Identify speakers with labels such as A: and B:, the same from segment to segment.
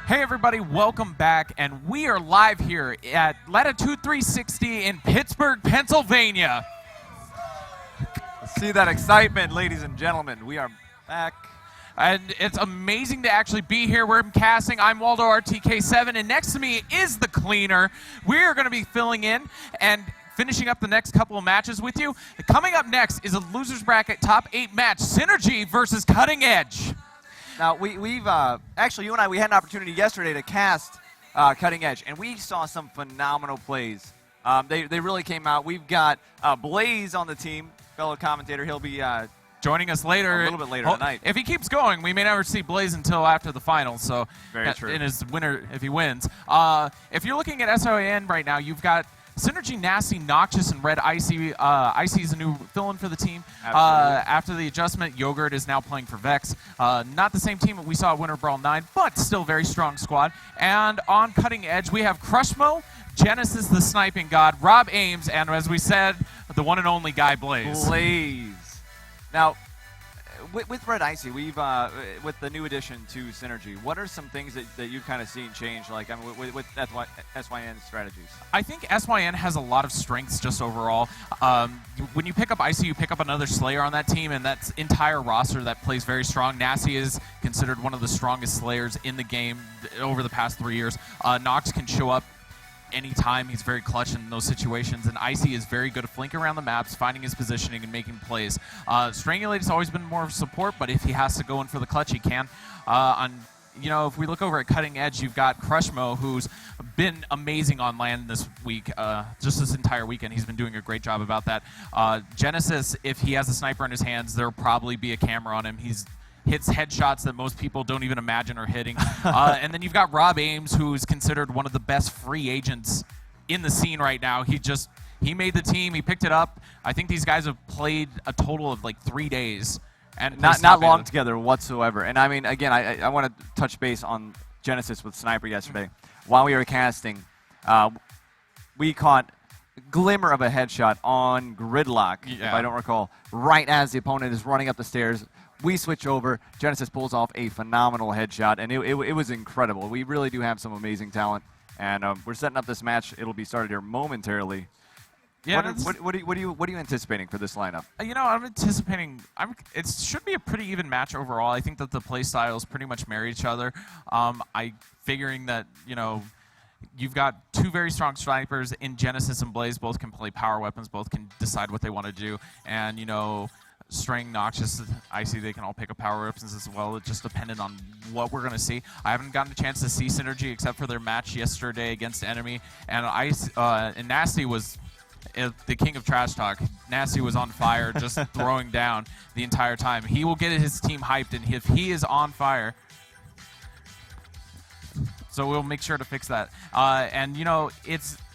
A: Hey everybody, welcome back, and we are live here at Latitude 360 in Pittsburgh, Pennsylvania.
B: See that excitement, ladies and gentlemen. We are back.
A: And it's amazing to actually be here. We're casting. I'm Waldo RTK7, and next to me is the cleaner. We're going to be filling in and finishing up the next couple of matches with you. Coming up next is a loser's bracket top 8 match, Synergy versus Cutting Edge.
B: Now, we've actually, you and I, we had an opportunity yesterday to cast Cutting Edge, and we saw some phenomenal plays. They really came out. We've got Blaze on the team, fellow commentator. He'll be
A: joining us later.
B: A little bit later tonight.
A: If he keeps going, we may never see Blaze until after the finals. So,
B: very true.
A: In his winner, if he wins. If you're looking at SON right now, you've got Synergy, Nasty, Noxious, and Red Icy. Icy is a new fill-in for the team. After the adjustment, Yogurt is now playing for Vex. Not the same team that we saw at Winter Brawl 9, but still very strong squad. And on Cutting Edge, we have Crushmo, Genesis the Sniping God, Rob Ames, and as we said, the one and only guy, Blaze.
B: Blaze. Now, with Red Icy, we've with the new addition to Synergy, what are some things that you've kind of seen change, like with SYN strategies?
A: I think SYN has a lot of strengths just overall. When you pick up Icy, you pick up another Slayer on that team, and that's entire roster that plays very strong. Nasty is considered one of the strongest Slayers in the game over the past 3 years. Nox can show up anytime. He's very clutch in those situations, and Icy is very good at flanking around the maps, finding his positioning, and making plays. Strangulate has always been more of support, but if he has to go in for the clutch, he can. If we look over at Cutting Edge, you've got Crushmo, who's been amazing on land this week, just this entire weekend. He's been doing a great job about that. Genesis, if he has a sniper in his hands, there'll probably be a camera on him. He's hits headshots that most people don't even imagine are hitting. And then you've got Rob Ames, who's considered one of the best free agents in the scene right now. He made the team. He picked it up. I think these guys have played a total of like 3 days. And
B: not long together whatsoever. And I mean, again, I want to touch base on Genesis with Sniper yesterday. While we were casting, we caught a glimmer of a headshot on Gridlock, if I don't recall, right as the opponent is running up the stairs. We switch over. Genesis pulls off a phenomenal headshot, and it was incredible. We really do have some amazing talent, and we're setting up this match. It'll be started here momentarily.
A: Yeah.
B: What are you anticipating for this lineup?
A: I'm anticipating. It should be a pretty even match overall. I think that the play styles pretty much marry each other. Figuring that you've got two very strong snipers in Genesis and Blaze. Both can play power weapons. Both can decide what they want to do, and String, Noxious, Icy, they can all pick up power weapons as well. It's just dependent on what we're going to see. I haven't gotten a chance to see Synergy except for their match yesterday against Enemy, and and Nasty was the king of trash talk. Nasty was on fire, just throwing down the entire time. He will get his team hyped, and if he is on fire, so we'll make sure to fix that.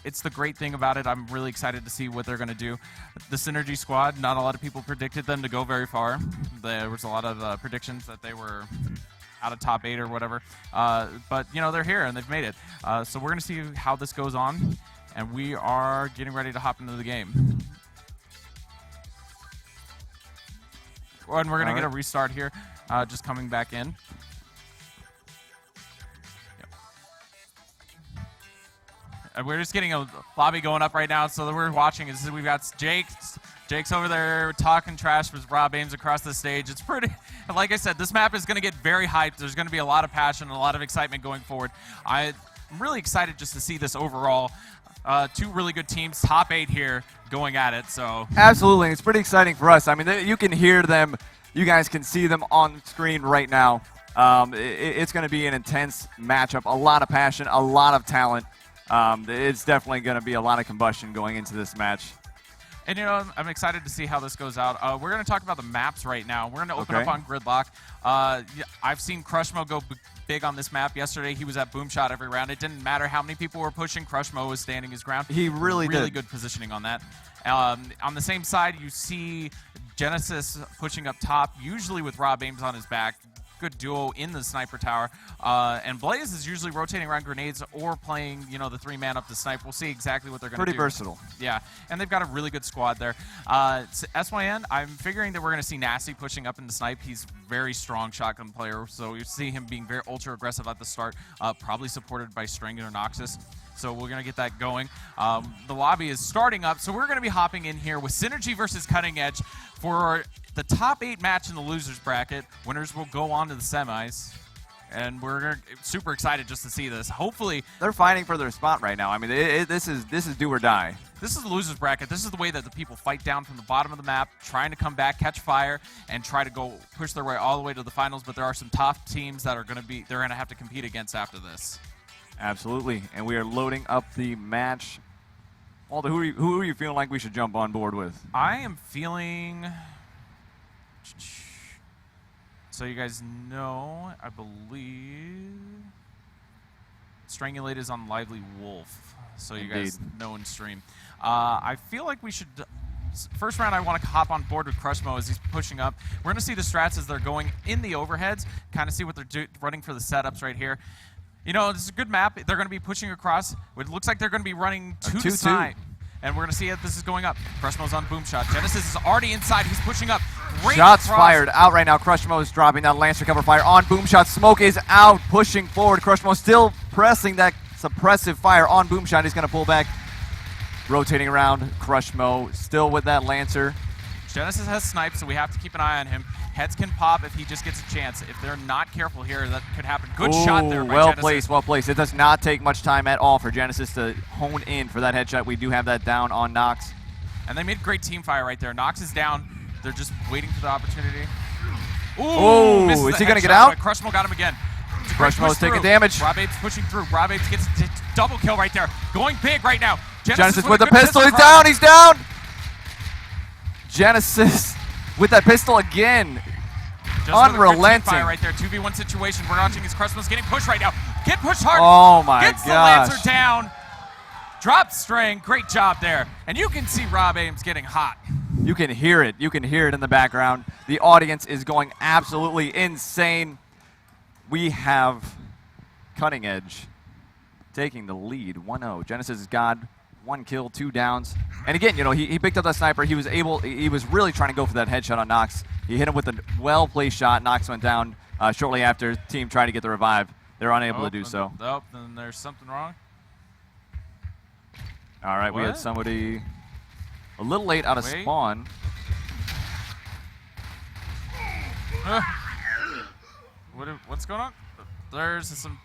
A: It's the great thing about it. I'm really excited to see what they're going to do. The Synergy squad, not a lot of people predicted them to go very far. There was a lot of predictions that they were out of top 8 or whatever. But they're here and they've made it. So we're going to see how this goes on, and we are getting ready to hop into the game. And we're going to get a restart here, just coming back in. And we're just getting a lobby going up right now, so that we're watching. We've got Jake's over there talking trash with Rob Ames across the stage. It's pretty, like I said, this map is going to get very hyped. There's going to be a lot of passion and a lot of excitement going forward. I'm really excited just to see this overall. Two really good teams, top 8 here, going at it. So
B: absolutely, it's pretty exciting for us. I mean, you can hear them. You guys can see them on screen right now. It's going to be an intense matchup, a lot of passion, a lot of talent. It's definitely going to be a lot of combustion going into this match.
A: And I'm excited to see how this goes out. We're going to talk about the maps right now. We're going to open up on Gridlock. I've seen Crushmo go big on this map. Yesterday, he was at Boomshot every round. It didn't matter how many people were pushing. Crushmo was standing his ground.
B: He really
A: good positioning on that. On the same side, you see Genesis pushing up top, usually with Rob Ames on his back. good duo in the sniper tower. And Blaze is usually rotating around grenades or playing, you know, the 3-man up to snipe. We'll see exactly what they're going to do.
B: Pretty versatile.
A: Yeah, and they've got a really good squad there. SYN, I'm figuring that we're going to see Nasty pushing up into snipe. He's a very strong shotgun player, so you see him being very ultra aggressive at the start, probably supported by String or Noxus. So we're going to get that going. The lobby is starting up, so we're going to be hopping in here with Synergy versus Cutting Edge for the top 8 match in the losers bracket. Winners will go on to the semis. And we're super excited just to see this. Hopefully,
B: they're fighting for their spot right now. I mean, this is do or die.
A: This is the losers bracket. This is the way that the people fight down from the bottom of the map, trying to come back, catch fire, and try to go push their way all the way to the finals. But there are some tough teams that are going to have to compete against after this.
B: Absolutely, and we are loading up the match. Walter, who are you feeling like we should jump on board with?
A: I am feeling. So you guys know, I believe Strangulate is on Lively Wolf. So you guys know in stream. I feel like we should. First round, I want to hop on board with Crushmo as he's pushing up. We're going to see the strats as they're going in the overheads, kind of see what they're running for the setups right here. You know, this is a good map. They're going to be pushing across. It looks like they're going to be running 2 side. And we're going to see if this is going up. Crushmo's on boom shot. Genesis is already inside. He's pushing up. Great
B: Shots
A: cross.
B: fired out right now. Crushmo is dropping that Lancer cover fire on boom shot. Smoke is out, pushing forward. Crushmo still pressing that suppressive fire on boom shot. He's going to pull back. Rotating around. Crushmo still with that Lancer.
A: Genesis has snipes, so we have to keep an eye on him. Heads can pop if he just gets a chance. If they're not careful here, that could happen. Good shot there by Genesis.
B: Placed, well placed. It does not take much time at all for Genesis to hone in for that headshot. We do have that down on Nox.
A: And they made great team fire right there. Nox is down. They're just waiting for the opportunity.
B: Ooh, is he going to get out?
A: Crushmo got him again.
B: Crushmo's taking damage.
A: Robabe's pushing through. Robabe gets a double kill right there. Going big right now.
B: Genesis with the pistol. He's down. He's down. Genesis with that pistol again. Unrelenting.
A: Right there. 2v1 situation. We're watching as Crushmo's getting pushed right now. Get pushed hard.
B: Oh my gosh.
A: Gets the Lancer down. Drops String. Great job there. And you can see Rob Ames getting hot.
B: You can hear it. You can hear it in the background. The audience is going absolutely insane. We have Cutting Edge taking the lead 1-0. Genesis has got 1 kill, 2 downs. And again, you know, he picked up that sniper. He was really trying to go for that headshot on Nox. He hit him with a well-placed shot. Nox went down shortly after. Team tried to get the revive. They're unable to do so.
A: Oh, then there's something wrong.
B: All right, we had somebody a little late out of spawn.
A: What's going on? There's some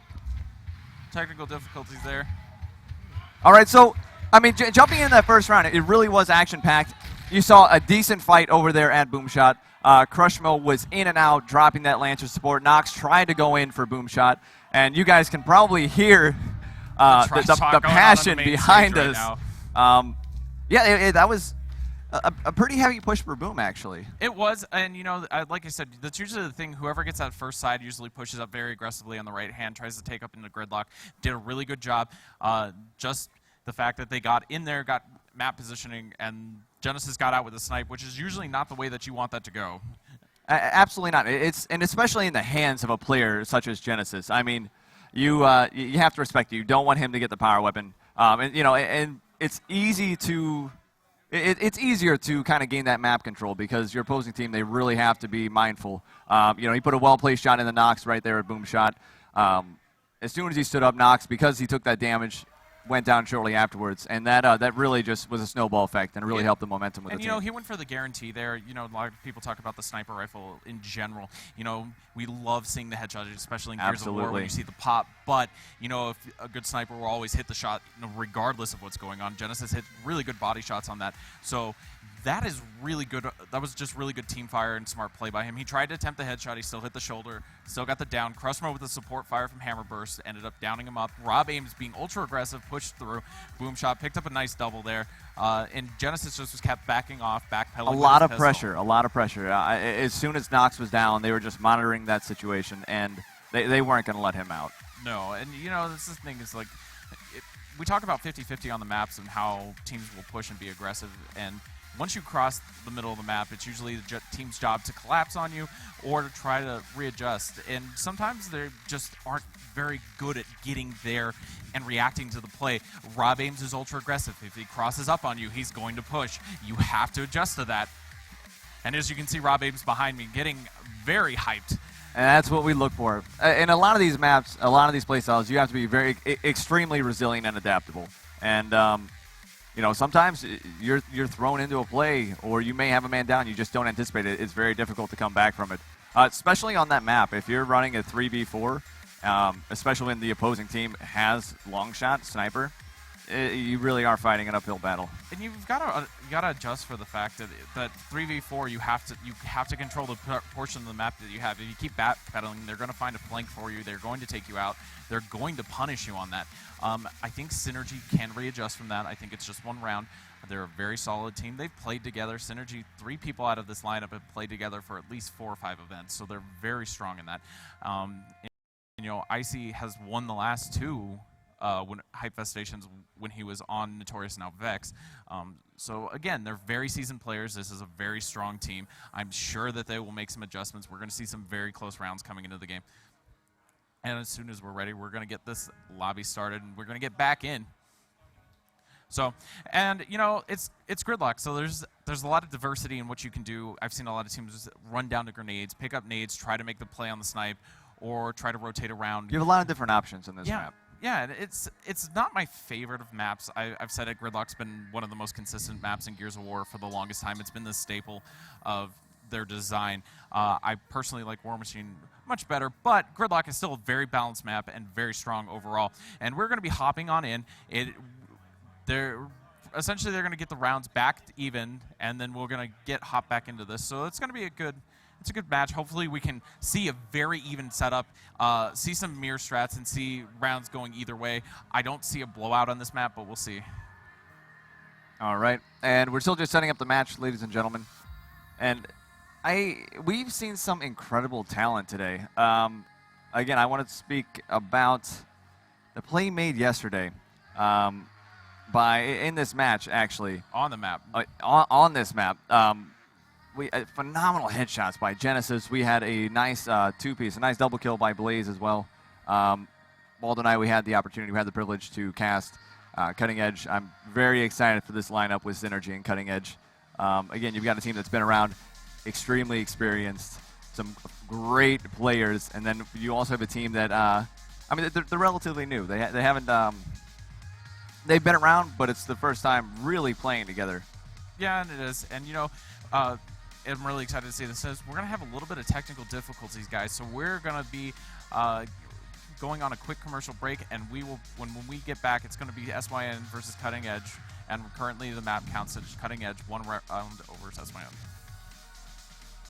A: technical difficulties there.
B: All right, so, I mean, jumping in that first round, it really was action-packed. You saw a decent fight over there at Boomshot. Crushmo was in and out, dropping that Lancer support. Nox tried to go in for Boomshot, and you guys can probably hear the passion behind us. That was a pretty heavy push for Boom, actually.
A: It was, and you know, like I said, that's usually the thing. Whoever gets that first side usually pushes up very aggressively on the right hand, tries to take up into gridlock. Did a really good job. Just the fact that they got in there, got map positioning, and Genesis got out with a snipe, which is usually not the way that you want that to go.
B: Absolutely not. And especially in the hands of a player such as Genesis. I mean, you have to respect it. You don't want him to get the power weapon. And it's easy to. It's easier to kind of gain that map control because your opposing team, they really have to be mindful. He put a well-placed shot in the Nox right there at Boomshot. As soon as he stood up, Nox, because he took that damage, went down shortly afterwards, and that really just was a snowball effect and really helped the momentum with the team.
A: And he went for the guarantee there. A lot of people talk about the sniper rifle in general. We love seeing the headshot, especially in Gears of War when you see the pop. But if a good sniper will always hit the shot, regardless of what's going on. Genesis hit really good body shots on that. So that is really good. That was just really good team fire and smart play by him. He tried to attempt the headshot. He still hit the shoulder. Still got the down. Crushmo with the support fire from Hammer Burst ended up downing him up. Rob Ames being ultra aggressive, pushed through. Boom shot, picked up a nice double there. And Genesis just was kept backing off, backpedaling.
B: A lot of pressure. As soon as Nox was down, they were just monitoring that situation, and they weren't going to let him out.
A: No, and this thing is like, we talk about 50-50 on the maps and how teams will push and be aggressive, and once you cross the middle of the map, it's usually the team's job to collapse on you or to try to readjust. And sometimes they just aren't very good at getting there and reacting to the play. Rob Ames is ultra aggressive. If he crosses up on you, he's going to push. You have to adjust to that. And as you can see, Rob Ames behind me getting very hyped.
B: And that's what we look for. In a lot of these maps, a lot of these playstyles, you have to be very extremely resilient and adaptable. And you know, sometimes you're thrown into a play, or you may have a man down, you just don't anticipate it. It's very difficult to come back from it, especially on that map. If you're running a 3v4, especially when the opposing team has long shot sniper, you really are fighting an uphill battle.
A: And you've got to adjust for the fact that 3v4 you have to control the portion of the map that you have. If you keep backpedaling, they're going to find a flank for you. They're going to take you out. They're going to punish you on that. I think Synergy can readjust from that. I think it's just one round. They're a very solid team. They've played together. Synergy, 3 people out of this lineup have played together for at least 4 or 5 events, so they're very strong in that. You know, Icy has won the last 2 when Hypefest Stations when he was on Notorious, now Vex. So again, they're very seasoned players. This is a very strong team. I'm sure that they will make some adjustments. We're going to see some very close rounds coming into the game. And as soon as we're ready, we're going to get this lobby started, and we're going to get back in. So, and you know, it's gridlock, so there's a lot of diversity in what you can do. I've seen a lot of teams run down to grenades, pick up nades, try to make the play on the snipe, or try to rotate around.
B: You have a lot of different options in this map.
A: Yeah, and it's not my favorite of maps. I've said it, Gridlock's been one of the most consistent maps in Gears of War for the longest time. It's been the staple of their design. I personally like War Machine much better, but Gridlock is still a very balanced map and very strong overall. And we're going to be hopping on in. Essentially, they're going to get the rounds back even, and then we're going to hop back into this. So it's going to be a good match. Hopefully we can see a very even setup, see some mirror strats, and see rounds going either way. I don't see a blowout on this map, but we'll see.
B: All right, and we're still just setting up the match, ladies and gentlemen. And we've seen some incredible talent today. Again, I want to speak about the play made yesterday in this match, actually.
A: On the map.
B: On this map. Phenomenal headshots by Genesis. We had a nice 2-piece, a nice double kill by Blaze as well. Waldo and I, we had the privilege to cast Cutting Edge. I'm very excited for this lineup with Synergy and Cutting Edge. Again, you've got a team that's been around, extremely experienced, some great players, and then you also have a team that, I mean, they're relatively new. They haven't, they've been around, but it's the first time really playing together.
A: Yeah, and it is. And, you know, I'm really excited to see this. We're going to have a little bit of technical difficulties, guys. So we're going to be going on a quick commercial break, and we will, when we get back, it's going to be SYN versus Cutting Edge. And currently the map counts as Cutting Edge 1 round over SYN.